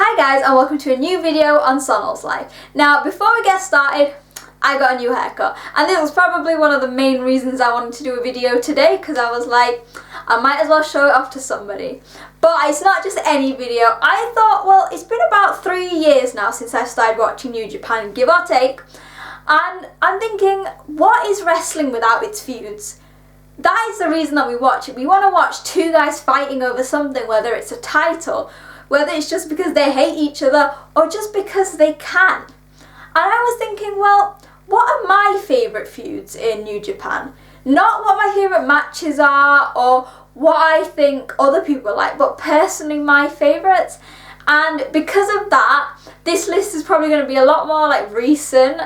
Hi guys, and welcome to a new video on Sonal's Life. Now before we get started, I got a new haircut, and this was probably one of the main reasons I wanted to do a video today, because I was like, I might as well show it off to somebody. But it's not just any video. I thought, well, it's been about 3 years now since I started watching New Japan, give or take, and I'm thinking, what is wrestling without its feuds? That is the reason that we watch it. We want to watch two guys fighting over something, whether it's a title, whether it's just because they hate each other, or just because they can. And I was thinking, well, what are my favourite feuds in New Japan? Not what my favourite matches are, or what I think other people like, but personally my favourites. And because of that, this list is probably going to be a lot more like recent,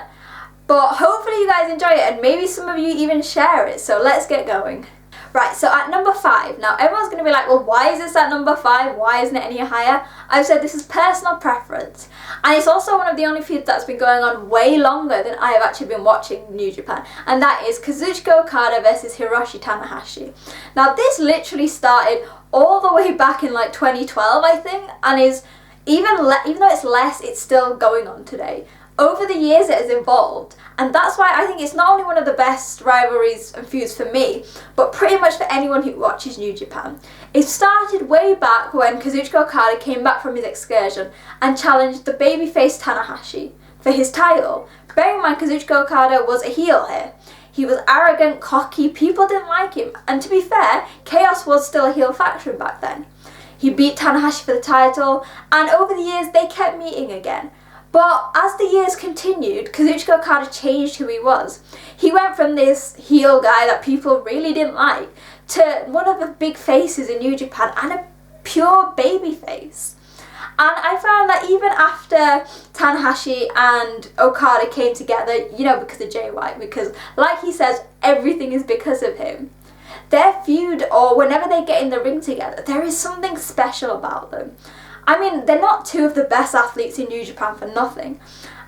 but hopefully you guys enjoy it, and maybe some of you even share it, so let's get going. Right, so at number 5, now everyone's going to be like, well, why is this at number 5? Why isn't it any higher? I've said this is personal preference, and it's also one of the only feuds that's been going on way longer than I have actually been watching New Japan, and that is Kazuchika Okada versus Hiroshi Tanahashi. Now this literally started all the way back in like 2012, I think, and is even though it's less, it's still going on today. Over the years it has evolved, and that's why I think it's not only one of the best rivalries and feuds for me, but pretty much for anyone who watches New Japan. It started way back when Kazuchika Okada came back from his excursion and challenged the babyface Tanahashi for his title. Bearing in mind, Kazuchika Okada was a heel here. He was arrogant, cocky, people didn't like him, and to be fair, Chaos was still a heel faction back then. He beat Tanahashi for the title, and over the years they kept meeting again. But as the years continued, Kazuchika Okada changed who he was. He went from this heel guy that people really didn't like to one of the big faces in New Japan and a pure baby face. And I found that even after Tanahashi and Okada came together, you know, because of Jay White, because like he says, everything is because of him. Their feud, or whenever they get in the ring together, there is something special about them. I mean, they're not two of the best athletes in New Japan for nothing.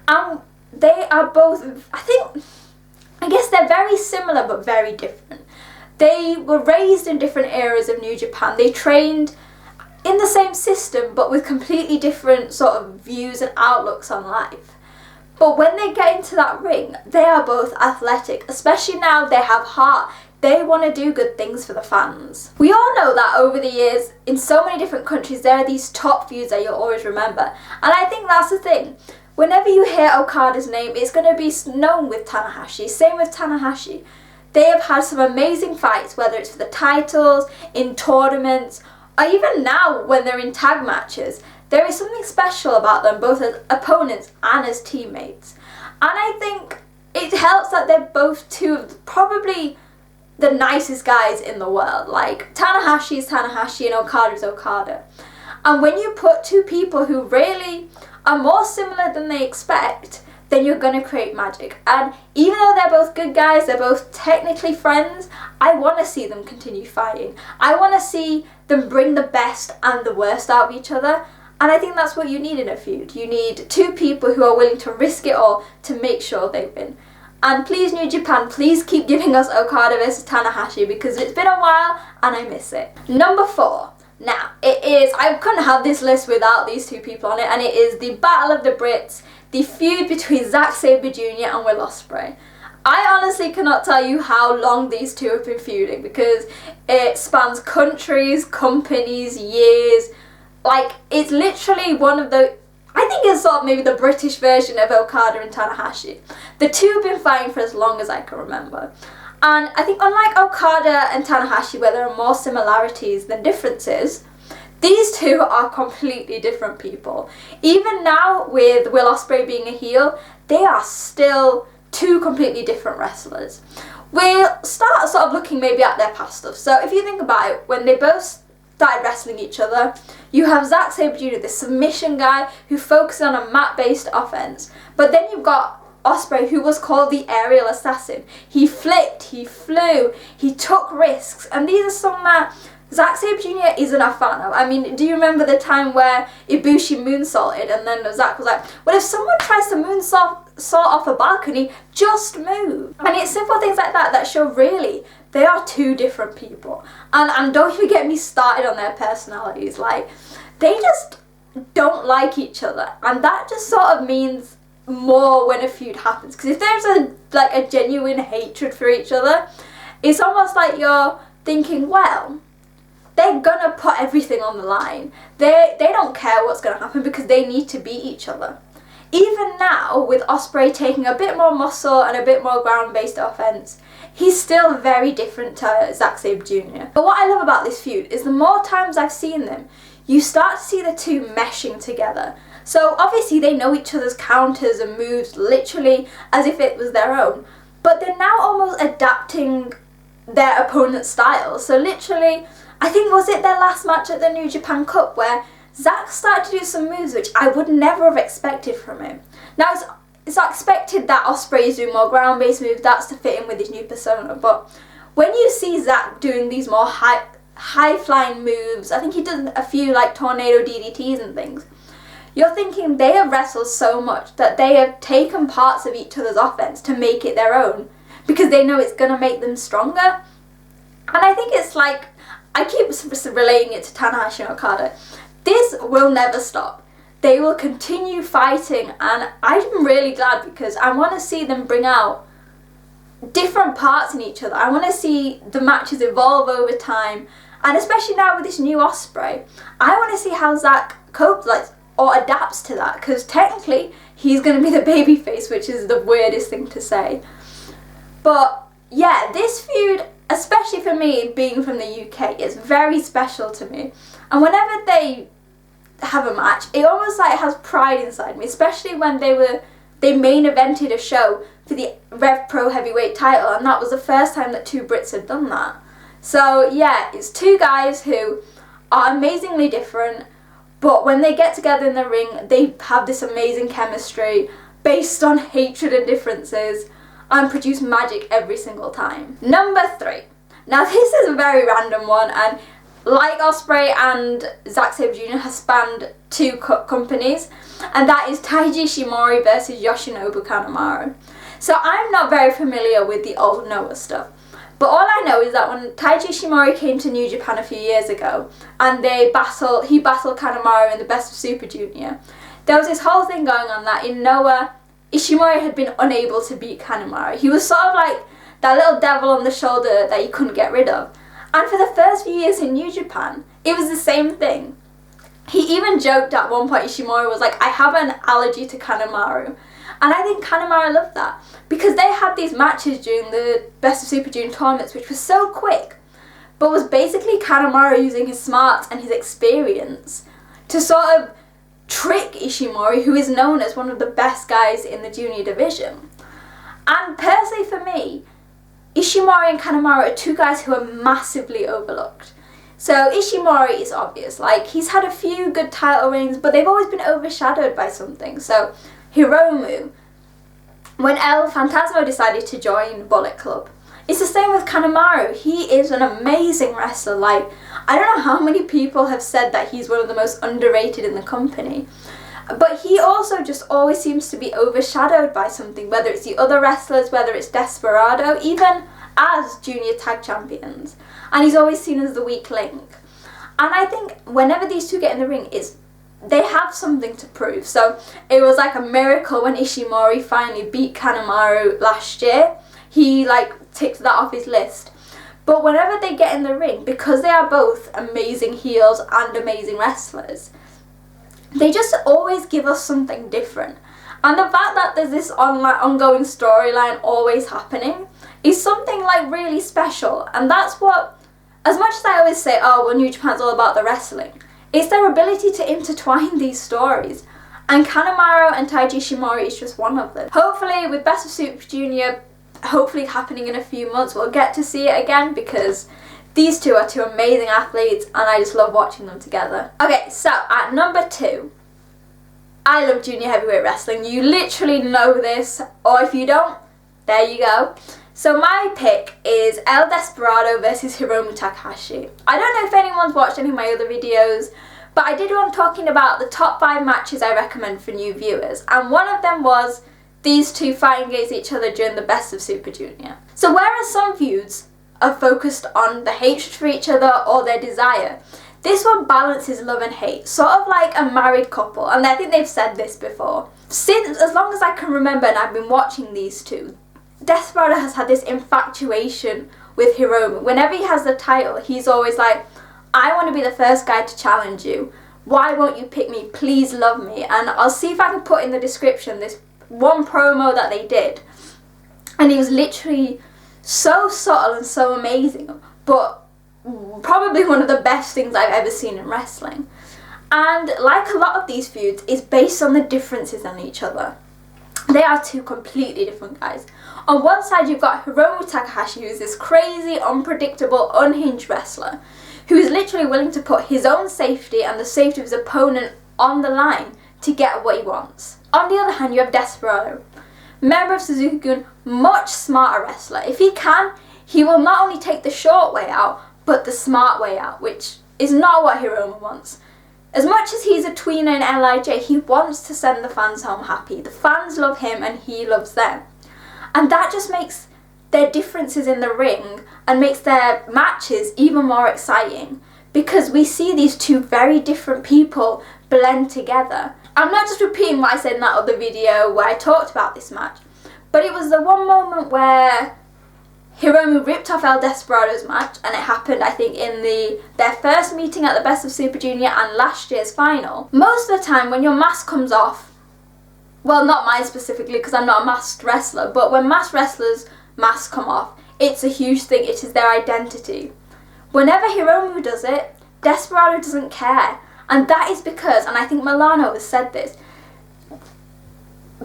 And they are both, I guess they're very similar but very different. They were raised in different eras of New Japan. They trained in the same system but with completely different sort of views and outlooks on life. But when they get into that ring, they are both athletic, especially now they have heart. They want to do good things for the fans. We all know that over the years, in so many different countries, there are these top feuds that you'll always remember. And I think that's the thing. Whenever you hear Okada's name, it's going to be known with Tanahashi. Same with Tanahashi. They have had some amazing fights, whether it's for the titles, in tournaments, or even now when they're in tag matches. There is something special about them, both as opponents and as teammates. And I think it helps that they're both two of probably the nicest guys in the world. Like, Tanahashi is Tanahashi and Okada is Okada. And when you put two people who really are more similar than they expect, then you're going to create magic. And even though they're both good guys, they're both technically friends, I want to see them continue fighting. I want to see them bring the best and the worst out of each other. And I think that's what you need in a feud. You need two people who are willing to risk it all to make sure they win. And please, New Japan, please keep giving us Okada versus Tanahashi, because it's been a while and I miss it. Number 4. Now, it is, I couldn't have this list without these two people on it, and it is the Battle of the Brits, the feud between Zack Sabre Jr. and Will Ospreay. I honestly cannot tell you how long these two have been feuding, because it spans countries, companies, years. Like, it's literally one of the, I think it's sort of maybe the British version of Okada and Tanahashi. The two have been fighting for as long as I can remember. And I think unlike Okada and Tanahashi, where there are more similarities than differences, these two are completely different people. Even now, with Will Ospreay being a heel, they are still two completely different wrestlers. We'll start sort of looking maybe at their past stuff. So if you think about it, when they both started wrestling each other, you have Zack Sabre Jr., the submission guy who focuses on a mat-based offense. But then you've got Ospreay, who was called the aerial assassin. He flipped, he flew, he took risks, and these are some that Zack Sabre Jr. isn't a fan of. I mean, do you remember the time where Ibushi moonsaulted and then Zack was like, well, if someone tries to moonsault off a balcony, just move. And it's simple things like that that show really they are two different people. And don't even get me started on their personalities. Like, they just don't like each other, and that just sort of means more when a feud happens, because if there's a genuine hatred for each other, it's almost like you're thinking, well, they're gonna put everything on the line. They don't care what's gonna happen because they need to beat each other. Even now, with Ospreay taking a bit more muscle and a bit more ground-based offense, he's still very different to Zack Sabre Jr. But what I love about this feud is the more times I've seen them, you start to see the two meshing together. So obviously they know each other's counters and moves literally as if it was their own, but they're now almost adapting their opponent's style. So literally, I think, was it their last match at the New Japan Cup where Zack started to do some moves which I would never have expected from him. Now it's expected that Ospreay is doing more ground-based moves, that's to fit in with his new persona, but when you see Zack doing these more high-flying moves, I think he did a few like tornado DDTs and things, you're thinking they have wrestled so much that they have taken parts of each other's offense to make it their own because they know it's going to make them stronger. And I think it's like, I keep relating it to Tanahashi and Okada. This will never stop. They will continue fighting, and I'm really glad because I want to see them bring out different parts in each other. I want to see the matches evolve over time, and especially now with this new Ospreay, I want to see how Zack copes or adapts to that, because technically he's going to be the babyface, which is the weirdest thing to say. But yeah, this feud, especially for me being from the UK, is very special to me. And whenever they have a match, it almost like has pride inside me, especially when they main evented a show for the Rev Pro Heavyweight title, and that was the first time that two Brits had done that. So yeah, it's two guys who are amazingly different, but when they get together in the ring, they have this amazing chemistry based on hatred and differences, and produce magic every single time. Number 3. Now this is a very random one, and like Ospreay and Zack Sabre Jr. has spanned two companies, and that is Taiji Ishimori versus Yoshinobu Kanemaru. So I'm not very familiar with the old Noah stuff, but all I know is that when Taiji Ishimori came to New Japan a few years ago, and he battled Kanemaru in the Best of Super Junior, there was this whole thing going on that in Noah, Ishimori had been unable to beat Kanemaru. He was sort of like that little devil on the shoulder that you couldn't get rid of. And for the first few years in New Japan, it was the same thing. He even joked at one point, Ishimori was like, I have an allergy to Kanemaru. And I think Kanemaru loved that, because they had these matches during the Best of Super Junior tournaments which was so quick, but was basically Kanemaru using his smarts and his experience to sort of trick Ishimori, who is known as one of the best guys in the junior division. And personally for me, Ishimori and Kanemaru are two guys who are massively overlooked. So Ishimori is obvious, like he's had a few good title reigns, but they've always been overshadowed by something. So Hiromu, when El Phantasmo decided to join Bullet Club, it's the same with Kanemaru. He is an amazing wrestler. Like, I don't know how many people have said that he's one of the most underrated in the company. But he also just always seems to be overshadowed by something, whether it's the other wrestlers, whether it's Desperado, even as junior tag champions. And he's always seen as the weak link. And I think whenever these two get in the ring, they have something to prove. So it was like a miracle when Ishimori finally beat Kanemaru last year. He ticked that off his list. But whenever they get in the ring, because they are both amazing heels and amazing wrestlers, they just always give us something different. And the fact that there's this ongoing storyline always happening is something really special. And that's what, as much as I always say, oh, well, New Japan's all about the wrestling, it's their ability to intertwine these stories. And Kanemaru and Taiji Ishimori is just one of them. Hopefully, with Best of Super Junior hopefully happening in a few months, we'll get to see it again, because these two are two amazing athletes and I just love watching them together. Okay, so at number 2, I love junior heavyweight wrestling. You literally know this, or if you don't, there you go. So my pick is El Desperado versus Hiromu Takahashi. I don't know if anyone's watched any of my other videos, but I did one talking about the top 5 matches I recommend for new viewers, and one of them was these two fighting against each other during the Best of Super Junior. So whereas some feuds are focused on the hatred for each other or their desire, This one balances love and hate, sort of like a married couple, and I think they've said this before. Since, as long as I can remember, and I've been watching these two, Desperado has had this infatuation with Hiromu. Whenever he has the title, he's always like, I want to be the first guy to challenge you. Why won't you pick me? Please love me. And I'll see if I can put in the description this one promo that they did. And he was literally so subtle and so amazing, but probably one of the best things I've ever seen in wrestling. And like a lot of these feuds, is based on the differences in each other. They are two completely different guys. On one side you've got Hiromu Takahashi, who's this crazy, unpredictable, unhinged wrestler who is literally willing to put his own safety and the safety of his opponent on the line to get what he wants. On the other hand, you have Desperado, member of Suzuki-gun, much smarter wrestler. If he can, he will not only take the short way out, but the smart way out, which is not what Hiromu wants. As much as he's a tweener in LIJ, he wants to send the fans home happy. The fans love him and he loves them. And that just makes their differences in the ring and makes their matches even more exciting, because we see these two very different people blend together. I'm not just repeating what I said in that other video where I talked about this match, but it was the one moment where Hiromu ripped off El Desperado's match, and it happened, I think, in their first meeting at the Best of Super Junior and last year's final. Most of the time when your mask comes off, well, not mine specifically because I'm not a masked wrestler, but when masked wrestlers' masks come off, it's a huge thing. It is their identity. Whenever Hiromu does it, Desperado doesn't care. And that is because, and I think Milano has said this,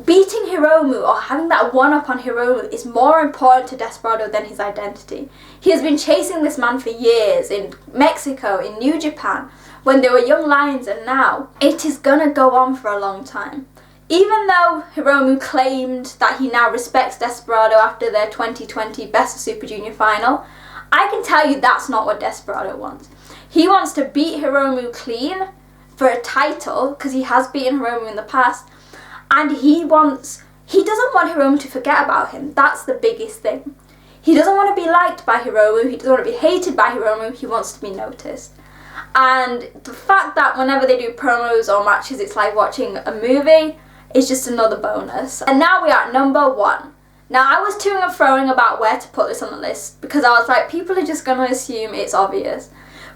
beating Hiromu or having that one-up on Hiromu is more important to Desperado than his identity. He has been chasing this man for years in Mexico, in New Japan, when they were young lions, and now it is gonna go on for a long time. Even though Hiromu claimed that he now respects Desperado after their 2020 Best of Super Junior final, I can tell you that's not what Desperado wants. He wants to beat Hiromu clean for a title, because he has beaten Hiromu in the past, and he doesn't want Hiromu to forget about him. That's the biggest thing. He doesn't want to be liked by Hiromu, he doesn't want to be hated by Hiromu, he wants to be noticed. And the fact that whenever they do promos or matches it's like watching a movie is just another bonus. And now we are at number 1. Now I was toing and froing about where to put this on the list, because I was like, people are just going to assume it's obvious.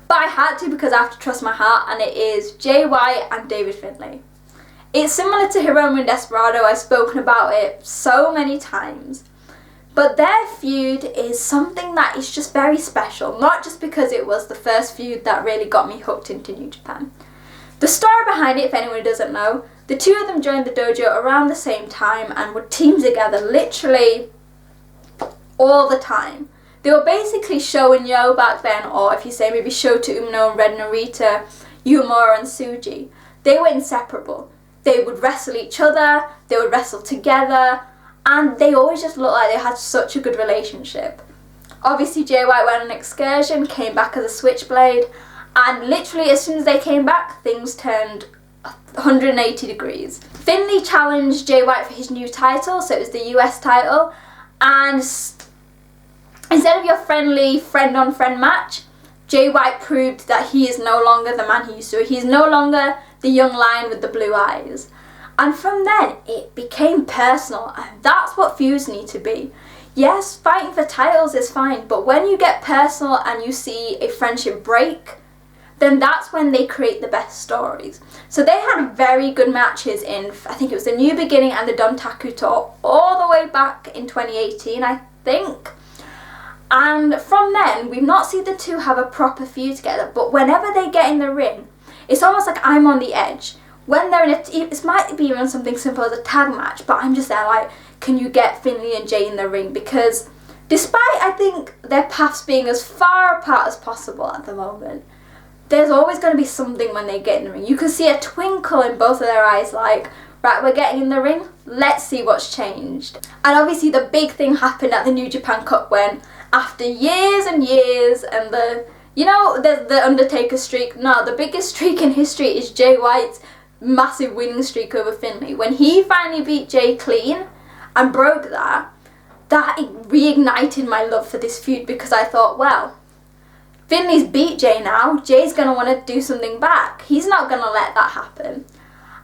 But I had to, because I have to trust my heart, and it is Jay White and David Finlay. It's similar to Hiromu and Desperado, I've spoken about it so many times. But their feud is something that is just very special, not just because it was the first feud that really got me hooked into New Japan. The story behind it, if anyone doesn't know, the two of them joined the dojo around the same time and would team together literally all the time. They were basically Sho and Yo back then, or if you say maybe Shota Umino and Red Narita, Yumura and Tsuji. They were inseparable. They would wrestle each other, they would wrestle together, and they always just looked like they had such a good relationship. Obviously Jay White went on an excursion, came back as a switchblade, and literally as soon as they came back, things turned 180 degrees. Finlay challenged Jay White for his new title, so it was the US title, and instead of your friendly friend-on-friend match, Jay White proved that he is no longer the man he used to. He is no longer the young lion with the blue eyes. And from then, it became personal, and that's what feuds need to be. Yes, fighting for titles is fine, but when you get personal and you see a friendship break, then that's when they create the best stories. So they had very good matches in, I think it was the New Beginning and the Dontaku Tour, all the way back in 2018, I think. And from then, we've not seen the two have a proper feud together, but whenever they get in the ring, it's almost like I'm on the edge. When they're in it might be even something simple as a tag match, but I'm just there like, can you get Finlay and Jay in the ring? Because despite, I think, their paths being as far apart as possible at the moment, there's always going to be something when they get in the ring. You can see a twinkle in both of their eyes like, right, we're getting in the ring, let's see what's changed. And obviously the big thing happened at the New Japan Cup when, after years and years, and the Undertaker streak, no, the biggest streak in history is Jay White's massive winning streak over Finlay. When he finally beat Jay clean and broke that reignited my love for this feud, because I thought, well, Finley's beat Jay now. Jay's going to want to do something back. He's not going to let that happen.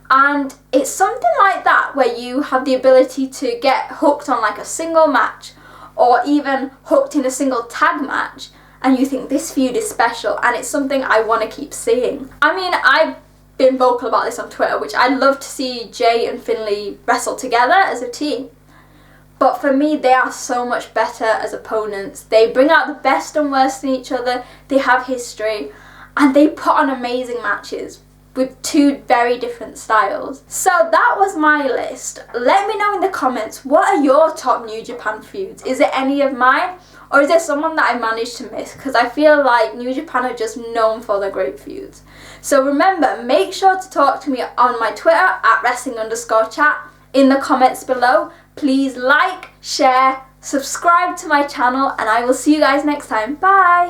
And it's something like that where you have the ability to get hooked on like a single match or even hooked in a single tag match, and you think this feud is special, and it's something I want to keep seeing. I mean, I've been vocal about this on Twitter, which I'd love to see Jay and Finley wrestle together as a team. But for me, they are so much better as opponents. They bring out the best and worst in each other, they have history, and they put on amazing matches with two very different styles. So that was my list. Let me know in the comments, what are your top New Japan feuds? Is it any of mine? Or is there someone that I managed to miss? Because I feel like New Japan are just known for their great feuds. So remember, make sure to talk to me on my Twitter at wrestling_chat in the comments below. Please like, share, subscribe to my channel, and I will see you guys next time. Bye!